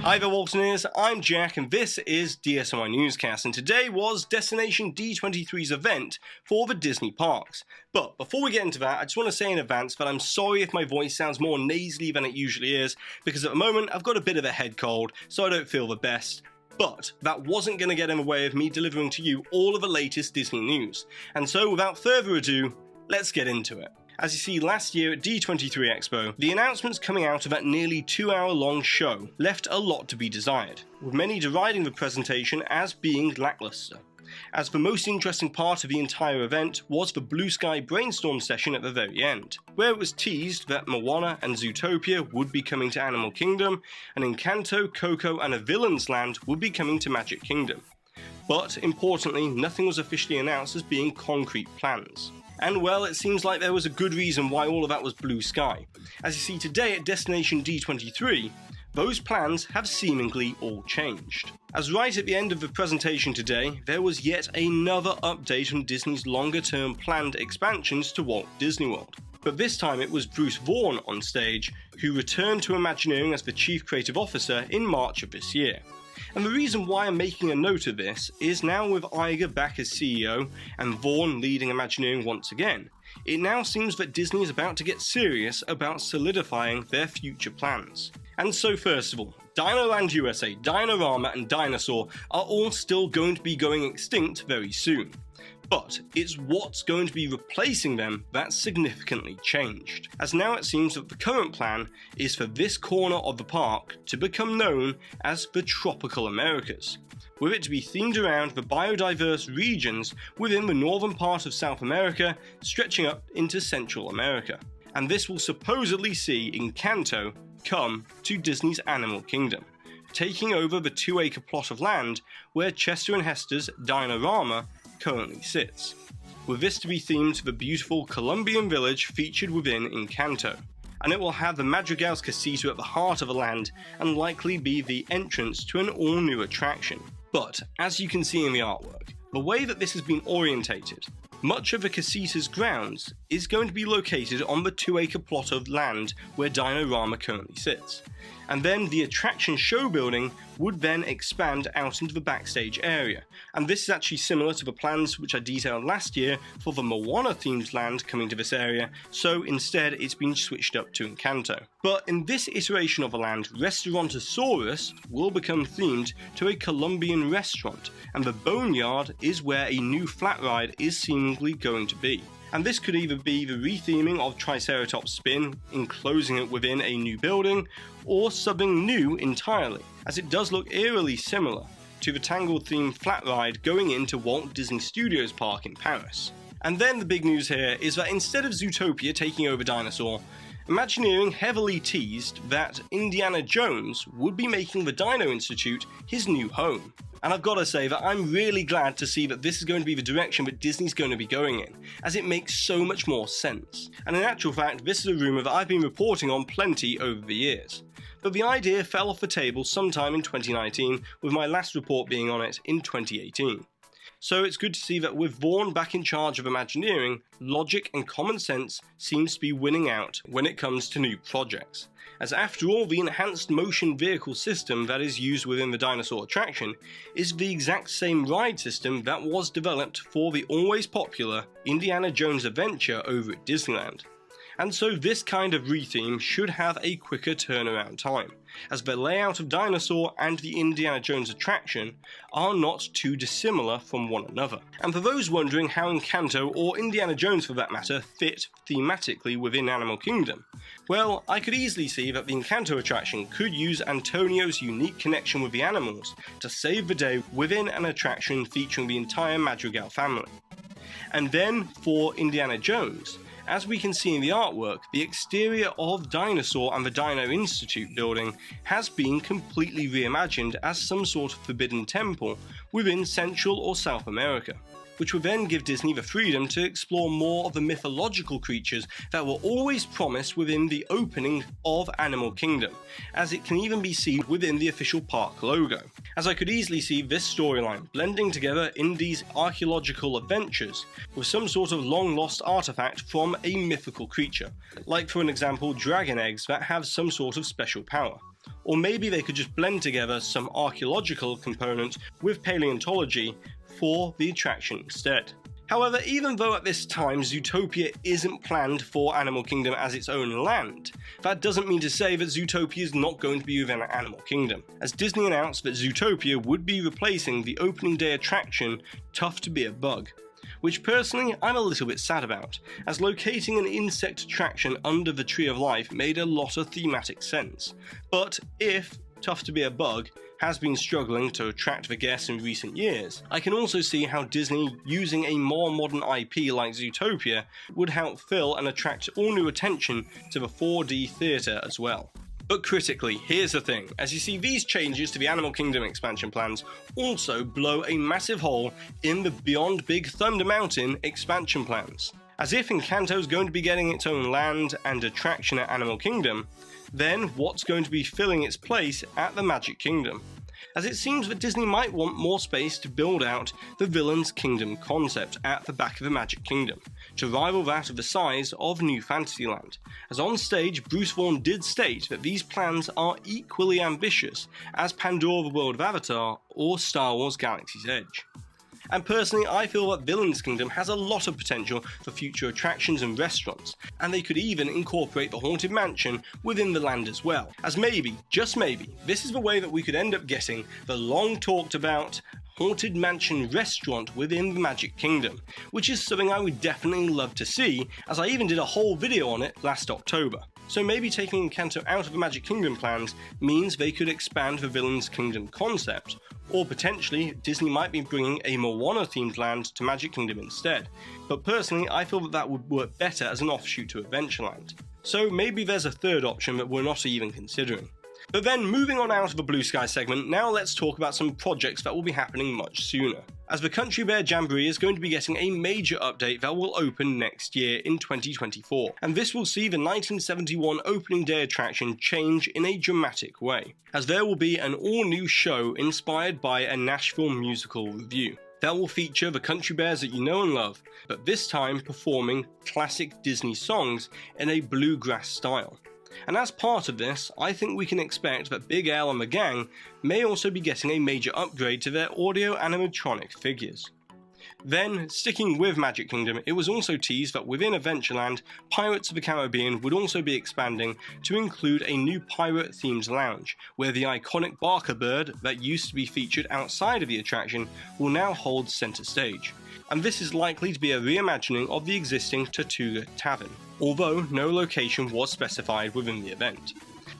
Hi there Waltineers, I'm Jack and this is DSNY Newscast, and today was Destination D23's event for the Disney Parks. But before we get into that, I just want to say in advance that I'm sorry if my voice sounds more nasally than it usually is, because at the moment I've got a bit of a head cold, so I don't feel the best. But that wasn't going to get in the way of me delivering to you all of the latest Disney news. And so without further ado, let's get into it. As you see, last year at D23 Expo, the announcements coming out of that nearly 2-hour-long show left a lot to be desired, with many deriding the presentation as being lackluster. As the most interesting part of the entire event was the Blue Sky brainstorm session at the very end, where it was teased that Moana and Zootopia would be coming to Animal Kingdom, and Encanto, Coco and A Villain's Land would be coming to Magic Kingdom. But importantly, nothing was officially announced as being concrete plans. And well, it seems like there was a good reason why all of that was blue sky. As you see today at Destination D23, those plans have seemingly all changed. As right at the end of the presentation today, there was yet another update on Disney's longer-term planned expansions to Walt Disney World. But this time it was Bruce Vaughan on stage, who returned to Imagineering as the Chief Creative Officer in March of this year. And the reason why I'm making a note of this is now with Iger back as CEO and Vaughan leading Imagineering once again, it now seems that Disney is about to get serious about solidifying their future plans. And so first of all, Dinoland USA, Dinorama and Dinosaur are all still going to be going extinct very soon. But it's what's going to be replacing them that's significantly changed, as now it seems that the current plan is for this corner of the park to become known as the Tropical Americas, with it to be themed around the biodiverse regions within the northern part of South America stretching up into Central America. And this will supposedly see Encanto come to Disney's Animal Kingdom, taking over the 2-acre plot of land where Chester and Hester's Dinorama currently sits, with this to be themed to the beautiful Colombian village featured within Encanto, and it will have the Madrigal's Casita at the heart of the land and likely be the entrance to an all-new attraction. But as you can see in the artwork, the way that this has been orientated, much of the Casita's grounds is going to be located on the 2-acre plot of land where Dinorama currently sits, and then the attraction show building would then expand out into the backstage area, and this is actually similar to the plans which I detailed last year for the Moana themed land coming to this area, so instead it's been switched up to Encanto. But in this iteration of the land, Restaurantosaurus will become themed to a Colombian restaurant, and the Boneyard is where a new flat ride is seemingly going to be. And this could either be the retheming of Triceratops Spin, enclosing it within a new building, or something new entirely, as it does look eerily similar to the Tangled themed flat ride going into Walt Disney Studios Park in Paris. And then the big news here is that instead of Zootopia taking over Dinosaur, Imagineering heavily teased that Indiana Jones would be making the Dino Institute his new home. And I've got to say that I'm really glad to see that this is going to be the direction that Disney's going to be going in, as it makes so much more sense. And in actual fact, this is a rumour that I've been reporting on plenty over the years. But the idea fell off the table sometime in 2019, with my last report being on it in 2018. So it's good to see that with Vaughan back in charge of Imagineering, logic and common sense seems to be winning out when it comes to new projects. As after all, the enhanced motion vehicle system that is used within the Dinosaur attraction is the exact same ride system that was developed for the always popular Indiana Jones adventure over at Disneyland. And so this kind of retheme should have a quicker turnaround time, as the layout of Dinosaur and the Indiana Jones attraction are not too dissimilar from one another. And for those wondering how Encanto, or Indiana Jones for that matter, fit thematically within Animal Kingdom, well, I could easily see that the Encanto attraction could use Antonio's unique connection with the animals to save the day within an attraction featuring the entire Madrigal family. And then for Indiana Jones, as we can see in the artwork, the exterior of Dinosaur and the Dino Institute building has been completely reimagined as some sort of forbidden temple within Central or South America. which would then give Disney the freedom to explore more of the mythological creatures that were always promised within the opening of Animal Kingdom, as it can even be seen within the official park logo. As I could easily see this storyline blending together in these archaeological adventures with some sort of long lost artifact from a mythical creature, like for an example dragon eggs that have some sort of special power. Or maybe they could just blend together some archaeological components with paleontology for the attraction instead. However, even though at this time Zootopia isn't planned for Animal Kingdom as its own land, that doesn't mean to say that Zootopia is not going to be within Animal Kingdom, as Disney announced that Zootopia would be replacing the opening day attraction Tough to Be a Bug, which personally I'm a little bit sad about, as locating an insect attraction under the Tree of Life made a lot of thematic sense. But if Tough to Be a Bug has been struggling to attract the guests in recent years, I can also see how Disney using a more modern IP like Zootopia would help fill and attract all new attention to the 4D theatre as well. But critically, here's the thing, as you see these changes to the Animal Kingdom expansion plans also blow a massive hole in the Beyond Big Thunder Mountain expansion plans. As if Encanto is going to be getting its own land and attraction at Animal Kingdom, then what's going to be filling its place at the Magic Kingdom? As it seems that Disney might want more space to build out the Villain's Kingdom concept at the back of the Magic Kingdom, to rival that of the size of New Fantasyland, as on stage Bruce Vaughan did state that these plans are equally ambitious as Pandora the World of Avatar or Star Wars Galaxy's Edge. And personally, I feel that Villain's Kingdom has a lot of potential for future attractions and restaurants, and they could even incorporate the Haunted Mansion within the land as well, as maybe, just maybe, this is the way that we could end up getting the long talked about Haunted Mansion restaurant within the Magic Kingdom, which is something I would definitely love to see, as I even did a whole video on it last October. So maybe taking Encanto out of the Magic Kingdom plans means they could expand the Villain's Kingdom concept, or potentially Disney might be bringing a Moana themed land to Magic Kingdom instead, but personally I feel that would work better as an offshoot to Adventureland. So maybe there's a third option that we're not even considering. But then moving on out of the Blue Sky segment, now let's talk about some projects that will be happening much sooner. As the Country Bear Jamboree is going to be getting a major update that will open next year in 2024, and this will see the 1971 opening day attraction change in a dramatic way, as there will be an all-new show inspired by a Nashville musical revue. That will feature the country bears that you know and love, but this time performing classic Disney songs in a bluegrass style. And as part of this, I think we can expect that Big Al and the gang may also be getting a major upgrade to their audio animatronic figures. Then, sticking with Magic Kingdom, it was also teased that within Adventureland, Pirates of the Caribbean would also be expanding to include a new pirate-themed lounge, where the iconic Barker bird that used to be featured outside of the attraction will now hold centre stage. And this is likely to be a reimagining of the existing Tortuga Tavern, although no location was specified within the event.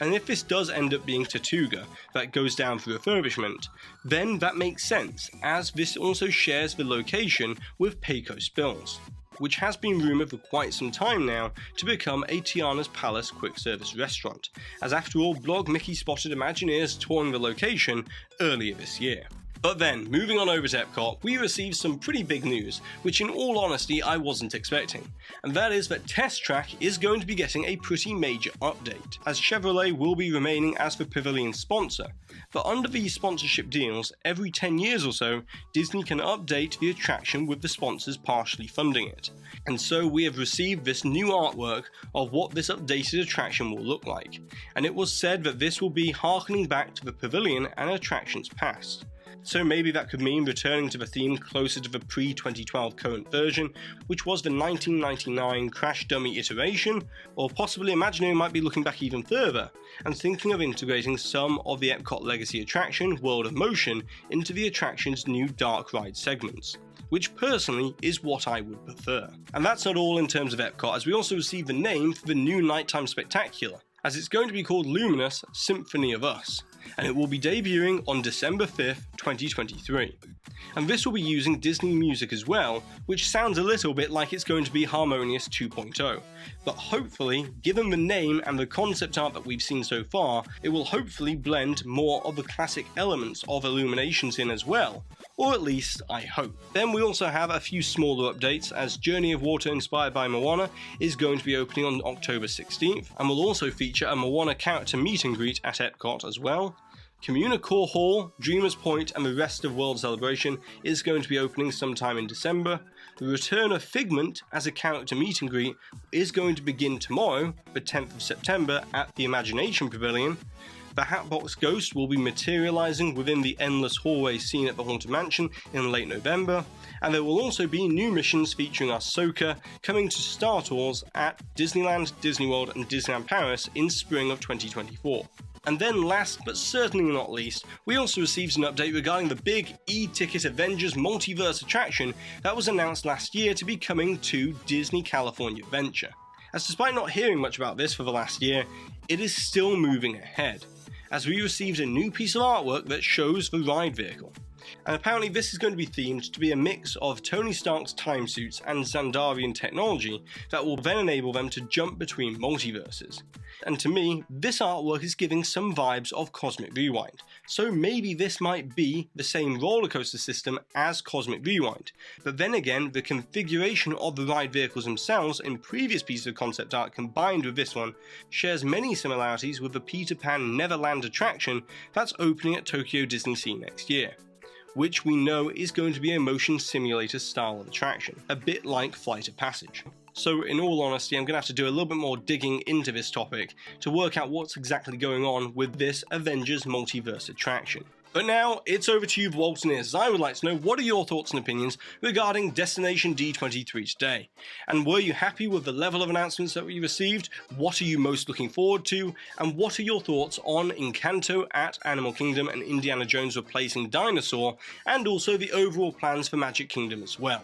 And if this does end up being Tortuga that goes down for refurbishment, then that makes sense, as this also shares the location with Pecos Bills, which has been rumoured for quite some time now to become a Tiana's Palace quick service restaurant, as after all Blog Mickey spotted Imagineers touring the location earlier this year. But then, moving on over to EPCOT, we received some pretty big news, which in all honesty I wasn't expecting, and that is that Test Track is going to be getting a pretty major update, as Chevrolet will be remaining as the Pavilion sponsor, but under these sponsorship deals, every 10 years or so, Disney can update the attraction with the sponsors partially funding it. And so we have received this new artwork of what this updated attraction will look like, and it was said that this will be harkening back to the Pavilion and attractions past. So maybe that could mean returning to the theme closer to the pre-2012 current version, which was the 1999 Crash Dummy iteration, or possibly Imagineering might be looking back even further, and thinking of integrating some of the Epcot legacy attraction, World of Motion, into the attraction's new dark ride segments, which personally is what I would prefer. And that's not all in terms of Epcot, as we also received the name for the new nighttime spectacular, as it's going to be called Luminous Symphony of Us, and it will be debuting on December 5th, 2023. And this will be using Disney music as well, which sounds a little bit like it's going to be Harmonious 2.0. But hopefully, given the name and the concept art that we've seen so far, it will hopefully blend more of the classic elements of Illuminations in as well. Or at least, I hope. Then we also have a few smaller updates, as Journey of Water inspired by Moana is going to be opening on October 16th, and will also feature a Moana character meet and greet at EPCOT as well. Communicore Hall, Dreamers Point and the rest of World Celebration is going to be opening sometime in December. The return of Figment as a character meet and greet is going to begin tomorrow, the 10th of September, at the Imagination Pavilion. The Hatbox Ghost will be materializing within the endless hallway scene at the Haunted Mansion in late November, and there will also be new missions featuring Ahsoka coming to Star Tours at Disneyland, Disney World and Disneyland Paris in spring of 2024. And then last but certainly not least, we also received an update regarding the big e-ticket Avengers Multiverse attraction that was announced last year to be coming to Disney California Adventure. As despite not hearing much about this for the last year, it is still moving ahead, as we received a new piece of artwork that shows the ride vehicle. And apparently this is going to be themed to be a mix of Tony Stark's time suits and Xandarian technology that will then enable them to jump between multiverses. And to me, this artwork is giving some vibes of Cosmic Rewind, so maybe this might be the same roller coaster system as Cosmic Rewind. But then again, the configuration of the ride vehicles themselves in previous pieces of concept art combined with this one shares many similarities with the Peter Pan Neverland attraction that's opening at Tokyo Disney Sea next year, which we know is going to be a motion simulator style of attraction, a bit like Flight of Passage. So in all honesty, I'm going to have to do a little bit more digging into this topic to work out what's exactly going on with this Avengers Multiverse attraction. But now, it's over to you, the Waltineers, as I would like to know what are your thoughts and opinions regarding Destination D23 today. And were you happy with the level of announcements that we received? What are you most looking forward to? And what are your thoughts on Encanto at Animal Kingdom and Indiana Jones replacing Dinosaur, and also the overall plans for Magic Kingdom as well?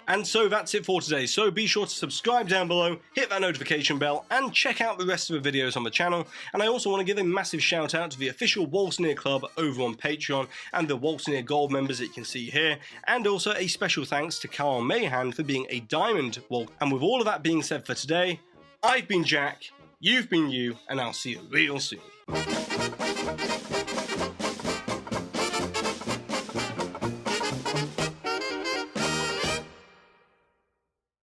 And so that's it for today, so be sure to subscribe down below, hit that notification bell, and check out the rest of the videos on the channel. And I also want to give a massive shout out to the official Waltineer Club over on Patreon, and the Waltineer Gold members that you can see here, and also a special thanks to Carl Mayhan for being a Diamond Walt. And with all of that being said for today, I've been Jack, you've been you, and I'll see you real soon.